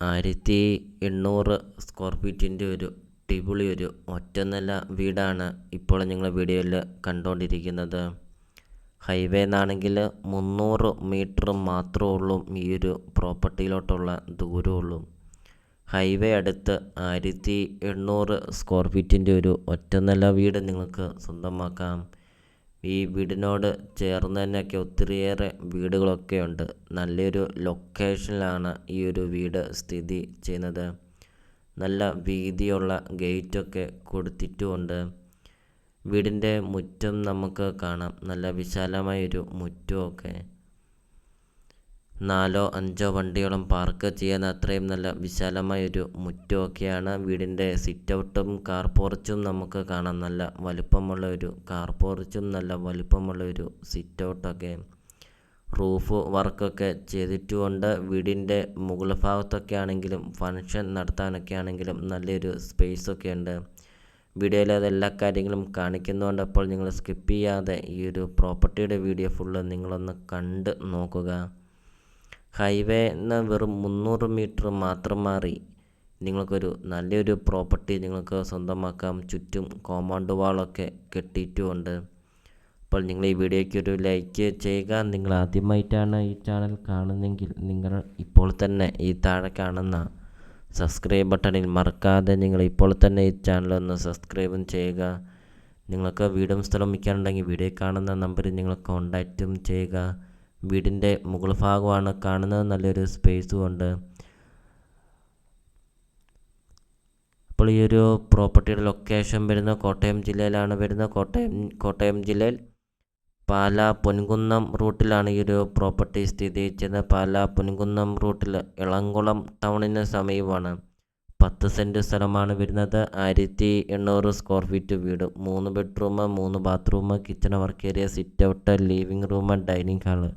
1800 square ഫീറ്റിൻ്റെ ഒരു അടിപൊളി ഒരു ഒറ്റനില വീടാണ് ഇപ്പോൾ നിങ്ങൾ വീഡിയോയിൽ കണ്ടുകൊണ്ടിരിക്കുന്നത്. ഹൈവേ എന്നാണെങ്കിൽ 300 മീറ്റർ മാത്രമേ ഉള്ളൂ ഈ ഒരു പ്രോപ്പർട്ടിയിലോട്ടുള്ള ദൂരമുള്ളൂ. ഹൈവേ അടുത്ത് 1800 സ്ക്വയർ ഫീറ്റിൻ്റെ ഒരു ഒറ്റനില വീട് നിങ്ങൾക്ക് സ്വന്തമാക്കാം. ഈ വീടിനോട് ചേർന്ന് തന്നെയൊക്കെ ഒത്തിരിയേറെ വീടുകളൊക്കെ ഉണ്ട്. നല്ലൊരു ലൊക്കേഷനിലാണ് ഈ ഒരു വീട് സ്ഥിതി ചെയ്യുന്നത്. നല്ല വീതിയുള്ള ഗേറ്റൊക്കെ കൊടുത്തിട്ടുമുണ്ട്. വീടിൻ്റെ മുറ്റം നമുക്ക് കാണാം. നല്ല വിശാലമായൊരു മുറ്റമൊക്കെ 4-5 വണ്ടിയോളം പാർക്ക് ചെയ്യാൻ അത്രയും നല്ല വിശാലമായൊരു മുറ്റമൊക്കെയാണ്. വീടിൻ്റെ സിറ്റ് ഔട്ടും കാർ പോർച്ചും നമുക്ക് കാണാം. നല്ല വലിപ്പമുള്ള ഒരു കാർ പോർച്ചും നല്ല വലിപ്പമുള്ള ഒരു സിറ്റ് ഔട്ടൊക്കെ. റൂഫ് വർക്കൊക്കെ ചെയ്തിട്ടുമുണ്ട്. വീടിൻ്റെ മുകൾ ഭാഗത്തൊക്കെ ആണെങ്കിലും ഫങ്ഷൻ നടത്താനൊക്കെ ആണെങ്കിലും നല്ലൊരു സ്പേസൊക്കെ ഉണ്ട്. വീഡിയോയിൽ അതെല്ലാ കാര്യങ്ങളും കാണിക്കുന്നതുകൊണ്ട് അപ്പോൾ നിങ്ങൾ സ്കിപ്പ് ചെയ്യാതെ ഈ ഒരു പ്രോപ്പർട്ടിയുടെ വീഡിയോ ഫുള്ള് നിങ്ങളൊന്ന് കണ്ട് നോക്കുക. ഹൈവേ നിന്ന് വെറും 300 മീറ്റർ മാത്രം മാറി നിങ്ങൾക്കൊരു നല്ലൊരു പ്രോപ്പർട്ടി നിങ്ങൾക്ക് സ്വന്തമാക്കാം. ചുറ്റും കോമ്പൗണ്ട് വാളൊക്കെ കെട്ടിയിട്ടുമുണ്ട്. അപ്പോൾ നിങ്ങൾ ഈ വീഡിയോയ്ക്ക് ഒരു ലൈക്ക് ചെയ്യുക. നിങ്ങൾ ആദ്യമായിട്ടാണ് ഈ ചാനൽ കാണുന്നതെങ്കിൽ നിങ്ങൾ ഇപ്പോൾ തന്നെ ഈ താഴെ കാണുന്ന സബ്സ്ക്രൈബ് ബട്ടണിൽ മറക്കാതെ നിങ്ങൾ ഇപ്പോൾ തന്നെ ഈ ചാനലൊന്ന് സബ്സ്ക്രൈബും ചെയ്യുക. നിങ്ങൾക്ക് വീടും സ്ഥലം വിൽക്കാനുണ്ടെങ്കിൽ വീഡിയോ കാണുന്ന നമ്പറിൽ നിങ്ങൾ കോൺടാക്റ്റും ചെയ്യുക. വീടിൻ്റെ മുകൾ ഭാഗമാണ് കാണുന്നത്. നല്ലൊരു സ്പേസും ഉണ്ട്. അപ്പോൾ ഈ ഒരു പ്രോപ്പർട്ടിയുടെ ലൊക്കേഷൻ വരുന്നത് കോട്ടയം ജില്ലയിലാണ് വരുന്നത്. കോട്ടയം ജില്ലയിൽ പാലാ പൊൻകുന്നം റൂട്ടിലാണ് ഈ ഒരു പ്രോപ്പർട്ടി സ്ഥിതി ചെയ്യുന്നത്. പാലാ പൊൻകുന്നം റൂട്ടിൽ ഇളംകുളം ടൗണിന് സമീപമാണ്. 10 സെൻറ്റ് സ്ഥലമാണ് വരുന്നത്. 1800 സ്ക്വയർ ഫീറ്റ് വീട്. 3 bedroom, 3 bathroom, kitchen, work area, sit out, living room, dining hall,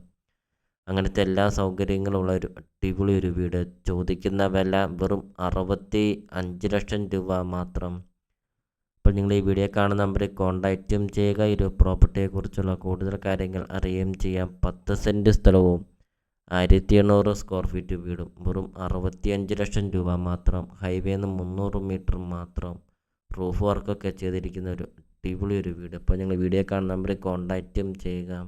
അങ്ങനത്തെ എല്ലാ സൗകര്യങ്ങളുള്ള ഒരു അടിപൊളി ഒരു വീട്. ചോദിക്കുന്ന വില വെറും 65 ലക്ഷം രൂപ മാത്രം. അപ്പോൾ നിങ്ങൾ ഈ വീഡിയോ കാണുന്ന നമ്പറിൽ കോൺടാക്റ്റും ചെയ്യുക. ഈ ഒരു പ്രോപ്പർട്ടിയെക്കുറിച്ചുള്ള കൂടുതൽ കാര്യങ്ങൾ അറിയുകയും ചെയ്യാം. 10 സെൻറ്റ് സ്ഥലവും 1800 സ്ക്വയർ ഫീറ്റ് വീടും വെറും 65 ലക്ഷം രൂപ മാത്രം. ഹൈവേന്ന് 300 മീറ്റർ മാത്രം. റൂഫ് വർക്കൊക്കെ ചെയ്തിരിക്കുന്ന ഒരു അടിപൊളി ഒരു വീട്. അപ്പോൾ നിങ്ങൾ വീഡിയോ കാണുന്ന നമ്പറിൽ കോൺടാക്റ്റും ചെയ്യുക.